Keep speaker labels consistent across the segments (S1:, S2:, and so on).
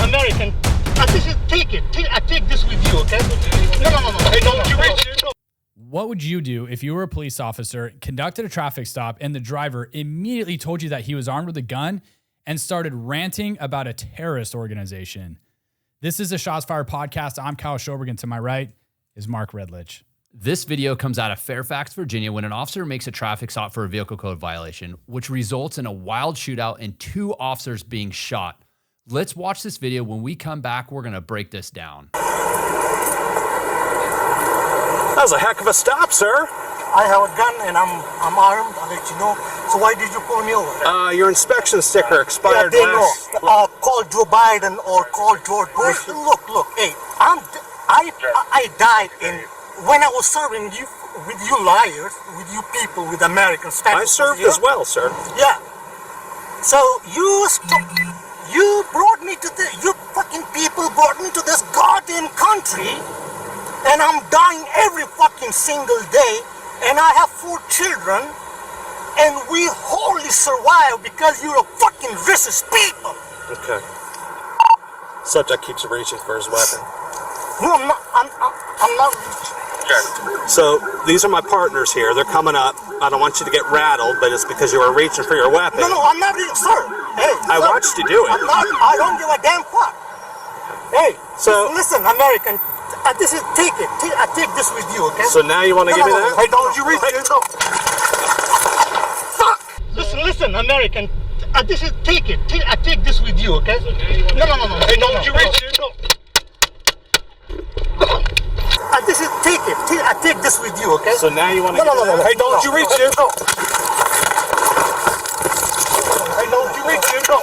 S1: American. I take this with you, okay? No. Hey, don't you reach it. No.
S2: What would you do if you were a police officer, conducted a traffic stop, and the driver immediately told you that he was armed with a gun and started ranting about a terrorist organization? This is the Shots Fired podcast. I'm Kyle Schoberg, and to my right is Mark Redlich.
S3: This video comes out of Fairfax, Virginia, when an officer makes a traffic stop for a vehicle code violation, which results in a wild shootout and 2 officers being shot. Let's watch this video. When we come back, we're going to break this down.
S4: That was a heck of a stop, sir.
S1: I have a gun and I'm armed. I'll let you know. So why did you pull me over?
S4: Your inspection sticker expired
S1: they
S4: last.
S1: know. Call Joe Biden or call George Bush. Look. Hey, I died when I was serving you with you liars, with you people, with American status.
S4: I served as well, sir.
S1: Yeah. So you brought me to you fucking people brought me to this goddamn country, and I'm dying every fucking single day, and I have 4 children, and we wholly survive because you're a fucking racist people.
S4: Okay. Subject keeps reaching for his weapon.
S1: No, I'm not reaching.
S4: So these are my partners here. They're coming up. I don't want you to get rattled, but it's because you were reaching for your weapon.
S1: No, I'm not reaching, sir. Hey,
S4: I watched you do it.
S1: I don't give a damn fuck. Hey,
S4: so
S1: listen, American. I take this with you, okay?
S4: So now you want to give me that?
S1: Hey, don't you reach it? No. Fuck! Listen, American. I take this with you, okay? No. Hey, don't you reach it? No. I take this with you, okay?
S4: So now you want to
S1: No. Hey, don't you reach it? No. Hey, don't you reach it? No.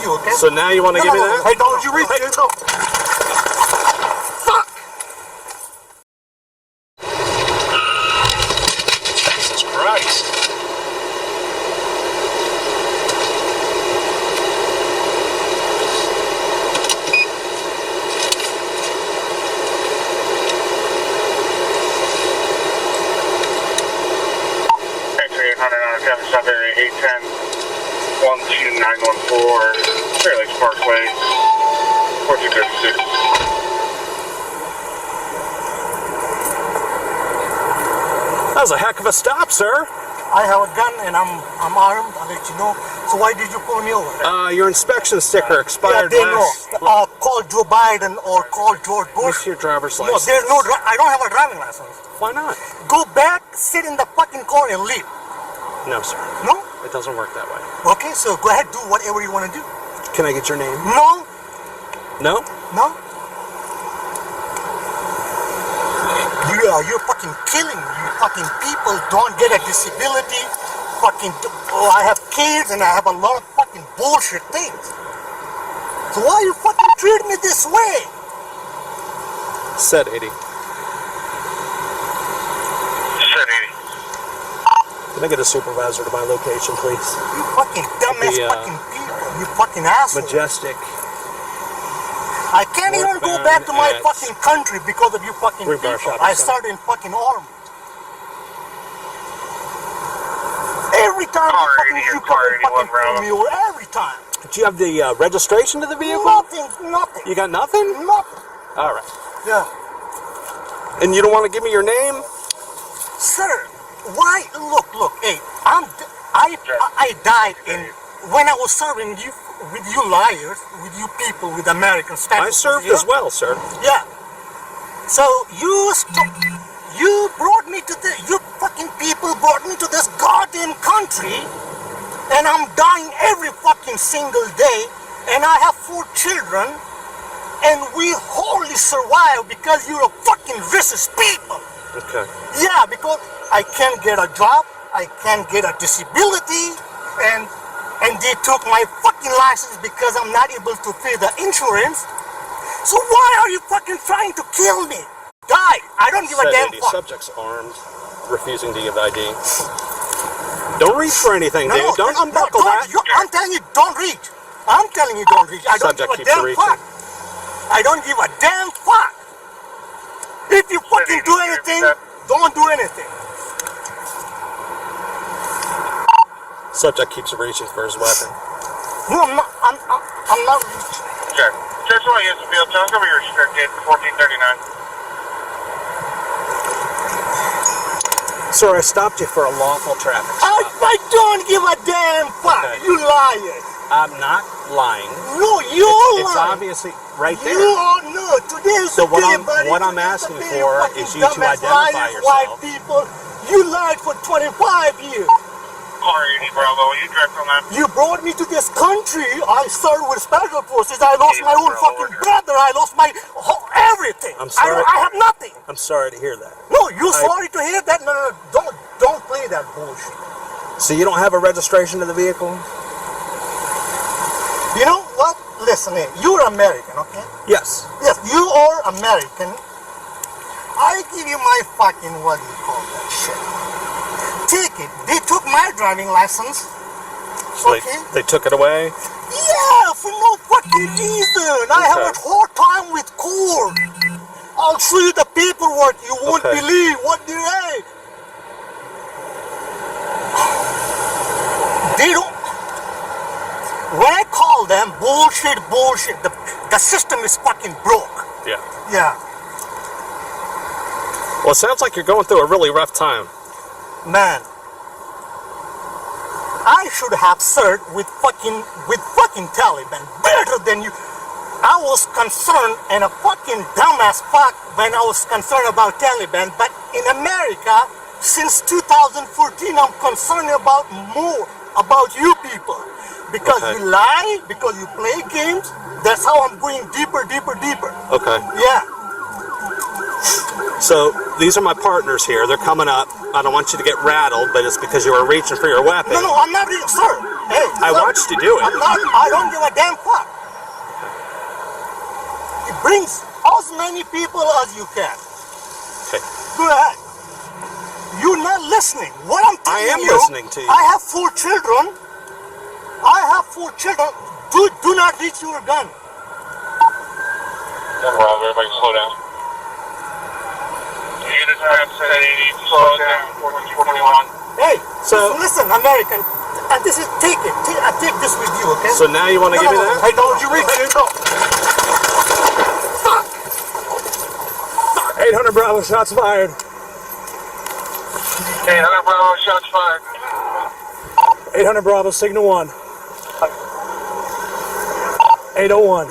S1: You, okay?
S4: So now you want to give me that?
S1: Hey, don't you reach it? No. Fuck!
S4: Jesus Christ.
S5: Stop area 810 12914 Fairfax Parkway 4256.
S4: That was a heck of a stop, sir.
S1: I have a gun and I'm armed. I'll let you know. So why did you pull me over?
S4: Your inspection sticker expired
S1: they
S4: last.
S1: know. Call Joe Biden or call George Bush.
S4: What's your driver's
S1: No,
S4: license?
S1: there's no. I don't have a driving license.
S4: Why not?
S1: Go back, sit in the fucking car, and leave.
S4: No, sir.
S1: No?
S4: It doesn't work that way.
S1: Okay, so go ahead, do whatever you want to do.
S4: Can I get your name?
S1: No?
S4: No?
S1: No? You're fucking killing me. You fucking people don't get a disability. I have kids and I have a lot of fucking bullshit things. So why you fucking treat me this way?
S4: Set 80.
S5: Set 80.
S4: Can I get a supervisor to my location, please?
S1: You fucking dumbass fucking people. You fucking asshole.
S4: Majestic.
S1: I can't even go back to my fucking country because of you fucking people. I started in fucking army. Every time you fucking pull me over, every time.
S4: Do you have the registration to the vehicle?
S1: Nothing.
S4: You got nothing?
S1: Nothing.
S4: All right.
S1: Yeah.
S4: And you don't want to give me your name?
S1: Sir, why? Look, hey, I died when I was serving you with you liars, with you people, with American status.
S4: I served as well, sir.
S1: Yeah. So you brought me to you fucking people brought me to this goddamn country, and I'm dying every fucking single day, and I have 4 children, and we wholly survive because you're a fucking racist people.
S4: Okay.
S1: Yeah, because I can't get a job, I can't get a disability, and they took my fucking license because I'm not able to pay the insurance. So why are you fucking trying to kill me? Die! I don't give a damn fuck.
S4: Subject's armed, refusing to give ID. Don't reach for anything, dude. Don't unbuckle that.
S1: I'm telling you, don't reach. I'm telling you, don't reach. I don't give a damn fuck. I don't give a damn fuck. If you fucking do anything, don't do anything.
S4: Subject keeps reaching for his weapon.
S1: No, I'm not reaching.
S5: Okay. Churchill is the field. Tell us over your restricted 1439.
S4: Sir, I stopped you for a lawful traffic stop.
S1: I don't give a damn fuck.
S4: Okay.
S1: You liar.
S4: I'm not lying.
S1: No, you're
S4: It's
S1: lying.
S4: obviously right there.
S1: You are no. Today is
S4: So
S1: the day, buddy.
S4: what I'm
S1: Today's
S4: asking
S1: the day,
S4: for
S1: fucking
S4: is you to
S1: dumbass
S4: identify
S1: liars,
S4: yourself.
S1: White people, you lied for 25 years.
S5: Car 80 Bravo. You direct on that.
S1: You brought me to this country. I served with special forces. I lost my own fucking brother. I lost my everything.
S4: I'm sorry.
S1: I have nothing.
S4: I'm sorry to hear that.
S1: No, you're sorry to hear that? No, don't play that bullshit.
S4: So you don't have a registration to the vehicle?
S1: You know what? Listen here. You're American, okay?
S4: Yes.
S1: Yes, you are American. I give you my fucking, what do you call that shit? Take it. They took my driving license.
S4: So
S1: Okay.
S4: they took it away?
S1: Yeah, for no fucking reason. I have a
S4: Okay.
S1: hard time with court. I'll show you the paperwork. You won't
S4: Okay.
S1: believe what they write. They don't. When I call them bullshit, the system is fucking broke.
S4: Yeah.
S1: Yeah.
S4: Well, it sounds like you're going through a really rough time.
S1: Man, I should have served with fucking Taliban better than you. I was concerned and a fucking dumbass fuck when I was concerned about Taliban, but in America, since 2014, I'm concerned about more about you people. Because
S4: Okay.
S1: you lie, because you play games, that's how I'm going deeper.
S4: Okay.
S1: Yeah.
S4: So these are my partners here. They're coming up. I don't want you to get rattled, but it's because you were reaching for your weapon.
S1: No, I'm not reading, sir. Hey,
S4: I
S1: sir,
S4: watched you do it.
S1: I don't give a damn fuck. It brings as many people as you can.
S4: Okay.
S1: Go ahead. You're not listening. What I'm telling
S4: I am
S1: you,
S4: listening to you.
S1: I have 4 children. Do not reach your gun.
S5: Bravo. Everybody slow down. Unit time set 80. Slow down. 1421.
S1: Hey,
S4: So-
S1: listen, American. And this is, take it. I take this with you, okay?
S4: So now you want to give me that?
S1: I told you reach it. No.
S4: 800 Bravo, shots fired.
S5: 800 Bravo. Shots fired.
S4: 800 Bravo, signal 1. 801.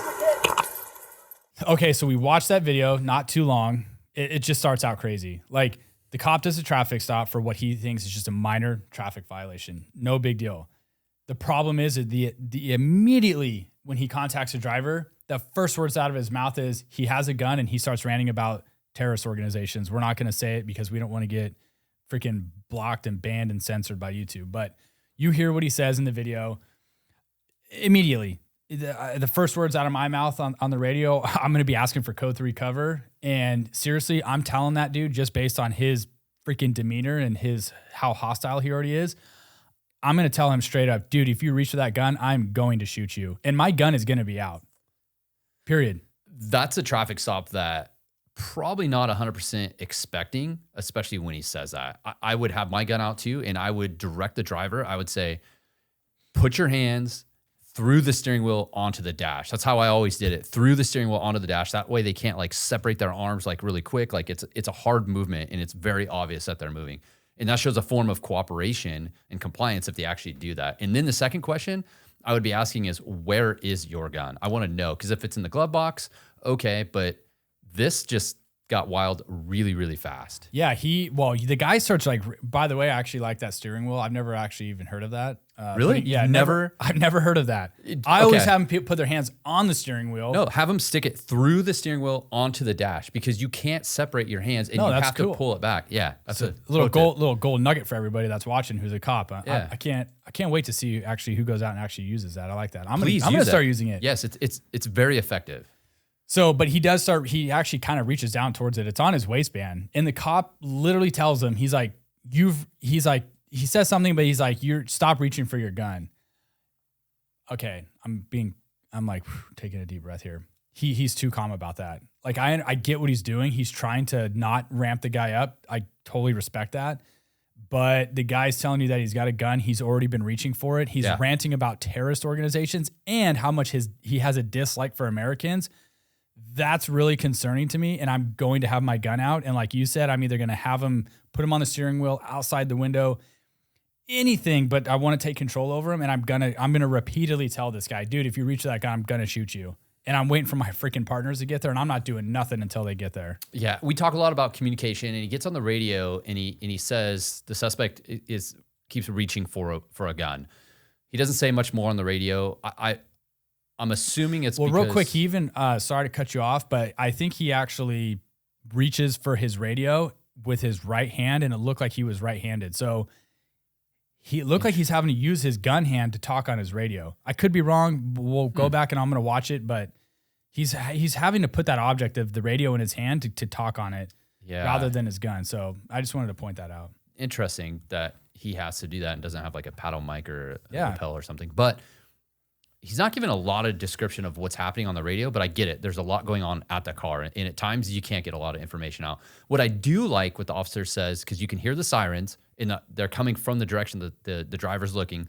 S2: Okay, so we watched that video not too long. It just starts out crazy. Like the cop does a traffic stop for what he thinks is just a minor traffic violation. No big deal. The problem is that the immediately when he contacts the driver, the first words out of his mouth is he has a gun and he starts ranting about terrorist organizations. We're not going to say it because we don't want to get freaking blocked and banned and censored by YouTube. But you hear what he says in the video immediately. The first words out of my mouth on the radio, I'm going to be asking for code 3 cover. And seriously, I'm telling that dude just based on his freaking demeanor and how hostile he already is. I'm going to tell him straight up, dude, if you reach for that gun, I'm going to shoot you. And my gun is going to be out. Period.
S3: That's a traffic stop that probably not 100% expecting, especially when he says that. I would have my gun out too, and I would direct the driver. I would say, put your hands through the steering wheel onto the dash. That's how I always did it. Through the steering wheel onto the dash. That way they can't like separate their arms like really quick. Like it's a hard movement and it's very obvious that they're moving. And that shows a form of cooperation and compliance if they actually do that. And then the second question I would be asking is, where is your gun? I want to know, because if it's in the glove box, okay, but this just got wild really, really fast.
S2: Yeah, the guy starts like, by the way, I actually like that steering wheel. I've never actually even heard of that.
S3: Really?
S2: Yeah,
S3: You've never?
S2: I've never heard of that. I always have them put their hands on the steering wheel.
S3: No, have them stick it through the steering wheel onto the dash, because you can't separate your hands and you
S2: that's
S3: have
S2: cool.
S3: to pull it back. Yeah, that's
S2: a little gold nugget for everybody that's watching who's a cop.
S3: Yeah.
S2: I can't wait to see actually who goes out and actually uses that. I like that. I'm
S3: Please
S2: gonna
S3: use
S2: start
S3: it.
S2: using it.
S3: Yes, it's very effective.
S2: So, but he actually kind of reaches down towards it. It's on his waistband. And the cop literally tells him, he says something, but he's like, stop reaching for your gun. Okay. I'm like taking a deep breath here. He's too calm about that. Like I get what he's doing. He's trying to not ramp the guy up. I totally respect that. but the guy's telling you that he's got a gun. He's already been reaching for it. He's ranting about terrorist organizations and how much he has a dislike for Americans. That's really concerning to me. And I'm going to have my gun out. And like you said, I'm either going to have him, put him on the steering wheel, outside the window, anything, but I want to take control over him. And I'm going to repeatedly tell this guy, dude, if you reach that gun, I'm going to shoot you. And I'm waiting for my freaking partners to get there, and I'm not doing nothing until they get there.
S3: Yeah, we talk a lot about communication, and he gets on the radio and he says the suspect keeps reaching for a gun. He doesn't say much more on the radio. I'm assuming it's because...
S2: real quick, he even sorry to cut you off, but I think he actually reaches for his radio with his right hand, and it looked like he was right-handed. So it looked like he's having to use his gun hand to talk on his radio. I could be wrong. We'll go back and I'm going to watch it, but he's having to put that object of the radio in his hand to talk on it rather than his gun. So I just wanted to point that out.
S3: Interesting that he has to do that and doesn't have like a paddle mic or a lapel or something. But he's not giving a lot of description of what's happening on the radio, but I get it. There's a lot going on at the car, and at times you can't get a lot of information out. What I do like what the officer says, because you can hear the sirens, and they're coming from the direction that the driver's looking.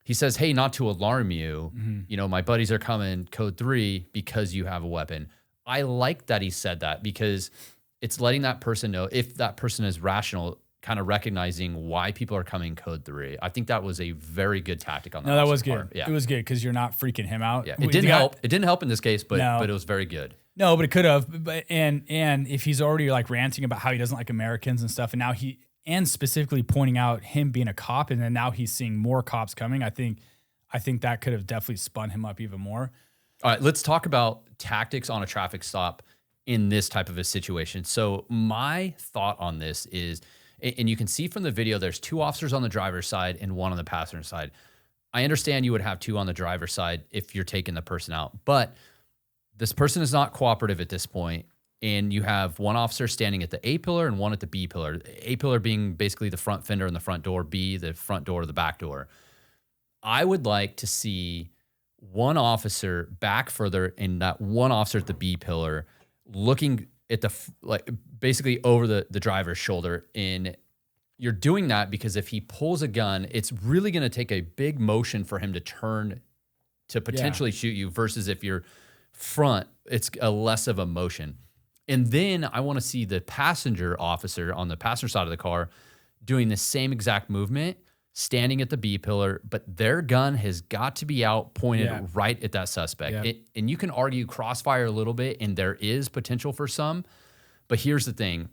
S3: He says, hey, not to alarm you, my buddies are coming, code 3, because you have a weapon. I like that he said that, because it's letting that person know, if that person is rational, kind of recognizing why people are coming code 3. I think that was a very good tactic on that.
S2: No, that was good.
S3: Part. Yeah.
S2: It was good because you're not freaking him out.
S3: Yeah. It didn't help. It didn't help in this case, but it was very good.
S2: No, but it could have. And if he's already like ranting about how he doesn't like Americans and stuff, and specifically pointing out him being a cop, and then now he's seeing more cops coming, I think that could have definitely spun him up even more.
S3: All right, let's talk about tactics on a traffic stop in this type of a situation. So my thought on this is, and you can see from the video, there's 2 officers on the driver's side and 1 on the passenger side. I understand you would have 2 on the driver's side if you're taking the person out, but this person is not cooperative at this point, and you have 1 officer standing at the A pillar and 1 at the B pillar. A pillar being basically the front fender and the front door, B, the front door or the back door. I would like to see 1 officer back further and that 1 officer at the B pillar looking at basically over the driver's shoulder. And you're doing that because if he pulls a gun, it's really going to take a big motion for him to turn to potentially shoot you, versus if you're front, it's a less of a motion. And then I want to see the passenger officer on the passenger side of the car doing the same exact movement, standing at the B pillar, but their gun has got to be out pointed right at that suspect.
S2: Yeah.
S3: And you can argue crossfire a little bit, and there is potential for some. But here's the thing.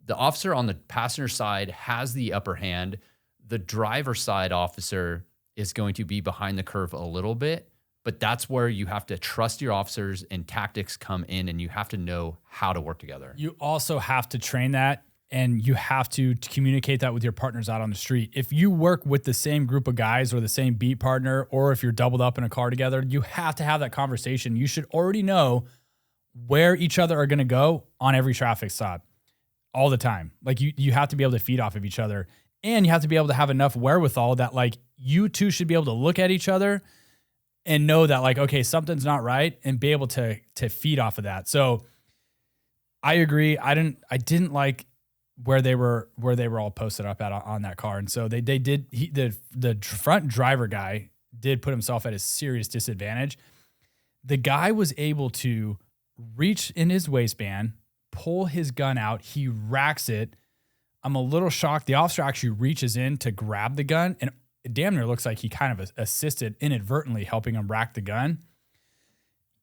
S3: The officer on the passenger side has the upper hand. The driver's side officer is going to be behind the curve a little bit, but that's where you have to trust your officers and tactics come in, and you have to know how to work together.
S2: You also have to train that, and you have to communicate that with your partners out on the street. If you work with the same group of guys or the same beat partner, or if you're doubled up in a car together, you have to have that conversation. You should already know where each other are going to go on every traffic stop all the time. Like you have to be able to feed off of each other, and you have to be able to have enough wherewithal that like you two should be able to look at each other and know that like, okay, something's not right, and be able to feed off of that. So I agree. I didn't like where they were all posted up at on that car. And so the front driver guy did put himself at a serious disadvantage. The guy was able to reach in his waistband, pull his gun out. He racks it. I'm a little shocked. The officer actually reaches in to grab the gun, and it damn near looks like he kind of assisted inadvertently helping him rack the gun.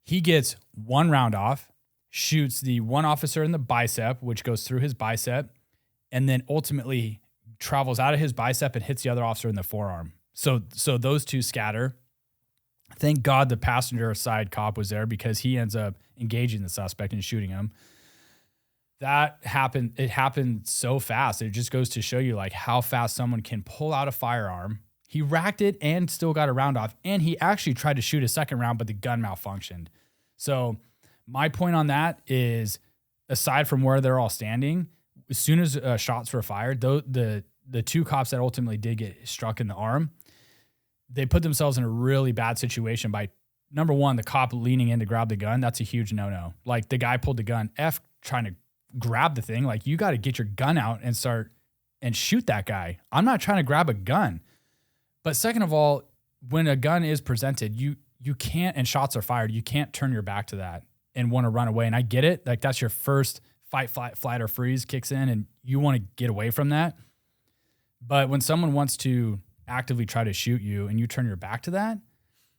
S2: He gets 1 round off, shoots the 1 officer in the bicep, which goes through his bicep, and then ultimately travels out of his bicep and hits the other officer in the forearm. So those 2 scatter. Thank God the passenger side cop was there, because he ends up engaging the suspect and shooting him. That happened. It happened so fast. It just goes to show you like how fast someone can pull out a firearm. He racked it and still got a round off. And he actually tried to shoot a second round, but the gun malfunctioned. So my point on that is, aside from where they're all standing, as soon as shots were fired, the 2 cops that ultimately did get struck in the arm, they put themselves in a really bad situation by, number 1, the cop leaning in to grab the gun. That's a huge no-no. Like, the guy pulled the gun, trying to grab the thing. Like, you got to get your gun out and start and shoot that guy. I'm not trying to grab a gun. But second of all, when a gun is presented, you can't, and shots are fired, you can't turn your back to that and want to run away. And I get it. Like, that's your first fight, flight, or freeze kicks in, and you want to get away from that. But when someone wants to actively try to shoot you and you turn your back to that,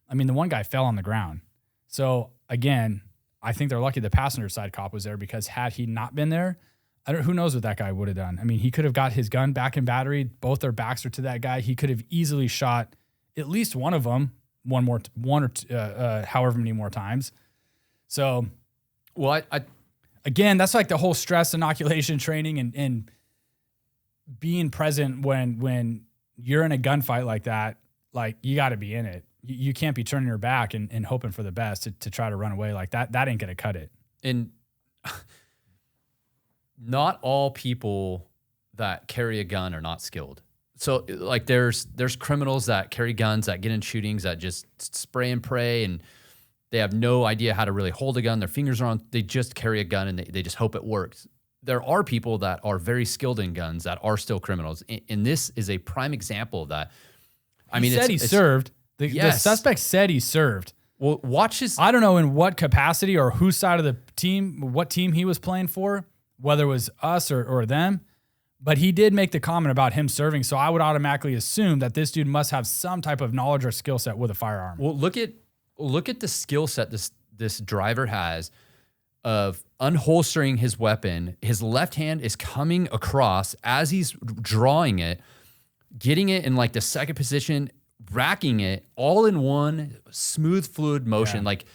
S2: I mean, the one guy fell on the ground. So again, I think they're lucky the passenger side cop was there, because had he not been there, who knows what that guy would have done. I mean, he could have got his gun back in battery. Both their backs are to that guy. He could have easily shot at least one of them, however many more times. So,
S3: well,
S2: again, that's like the whole stress inoculation training and being present when you're in a gunfight like that. Like, you got to be in it. You can't be turning your back and hoping for the best to try to run away like that. That ain't going to cut it.
S3: And not all people that carry a gun are not skilled. So like there's criminals that carry guns that get in shootings that just spray and pray, and they have no idea how to really hold a gun. Their fingers are on, they just carry a gun and they just hope it works. There are people that are very skilled in guns that are still criminals. And this is a prime example of that. I mean,
S2: he served. The suspect said he served.
S3: Well, watch his.
S2: I don't know in what capacity or whose side of the team, what team he was playing for, whether it was us or them, but he did make the comment about him serving. So I would automatically assume that this dude must have some type of knowledge or skill set with a firearm.
S3: Well, look at the skill set this driver has of unholstering his weapon. His left hand is coming across as he's drawing it, getting it in like the second position, racking it all in one smooth, fluid motion.
S2: Yeah.
S3: Like,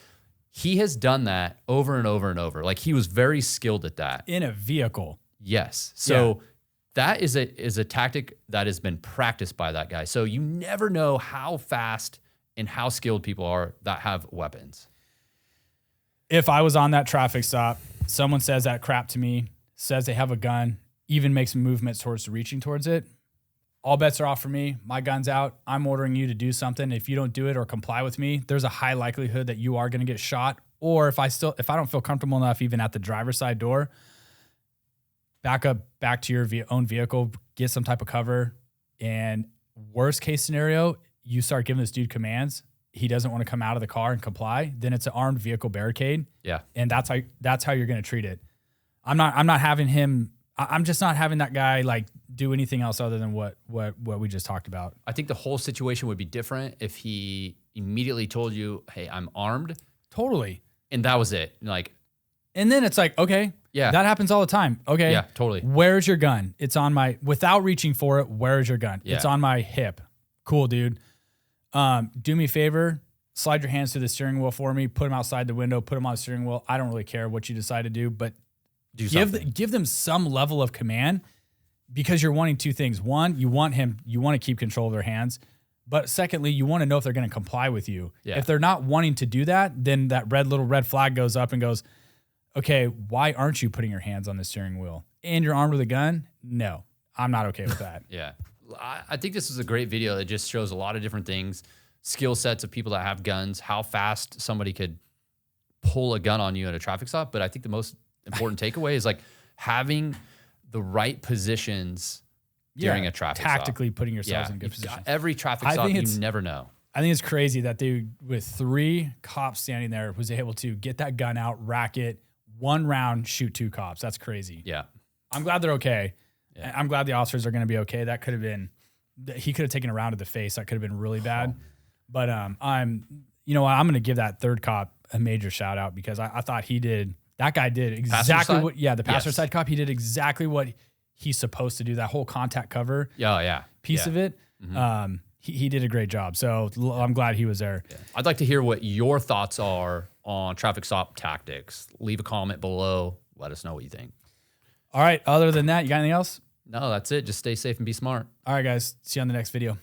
S3: he has done that over and over and over. Like, he was very skilled at that.
S2: In a vehicle.
S3: Yes. So that is a tactic that has been practiced by that guy. So you never know how fast and how skilled people are that have weapons.
S2: If I was on that traffic stop, someone says that crap to me, says they have a gun, even makes movements towards reaching towards it, all bets are off for me. My gun's out. I'm ordering you to do something. If you don't do it or comply with me, there's a high likelihood that you are going to get shot. Or if I don't feel comfortable enough, even at the driver's side door, back to your own vehicle, get some type of cover. And worst case scenario, you start giving this dude commands. He doesn't want to come out of the car and comply. Then it's an armed vehicle barricade. Yeah. And that's how you're going to treat it. I'm just not having that guy like do anything else other than what we just talked about.
S3: I think the whole situation would be different if he immediately told you, "Hey, I'm armed."
S2: Totally.
S3: And that was it. Like,
S2: and then it's like, okay, yeah, that happens all the time. Okay.
S3: Yeah, totally.
S2: Where's your gun? It's on without reaching for it, where's your gun? Yeah. It's on my hip. Cool, dude. Do me a favor, slide your hands through the steering wheel for me, put them outside the window, put them on the steering wheel. I don't really care what you decide to do, but give them some level of command, because you're wanting two things. One, you want to keep control of their hands. But secondly, you want to know if they're going to comply with you. Yeah. If they're not wanting to do that, then that little red flag goes up and goes, okay, why aren't you putting your hands on the steering wheel? And you're armed with a gun? No, I'm not okay with that.
S3: Yeah. I think this is a great video that just shows a lot of different things, skill sets of people that have guns, how fast somebody could pull a gun on you at a traffic stop. But I think the most important takeaway is like having the right positions during a traffic stop.
S2: Tactically putting yourselves in good position.
S3: Every traffic stop, you never know.
S2: I think it's crazy that dude with 3 cops standing there was able to get that gun out, rack it, 1 round, shoot 2 cops. That's crazy. Yeah. I'm glad they're okay. Yeah. I'm glad the officers are going to be okay. That could have been, he could have taken a round to the face. That could have been really bad. But I'm going to give that 3rd cop a major shout out, because I thought that guy did exactly what, the passenger side cop, he did exactly what he's supposed to do. That whole contact cover piece of it. Mm-hmm. He did a great job. So I'm glad he was there. Yeah.
S3: I'd like to hear what your thoughts are on traffic stop tactics. Leave a comment below. Let us know what you think.
S2: All right. Other than that, you got anything else?
S3: No, that's it. Just stay safe and be smart.
S2: All right, guys. See you on the next video.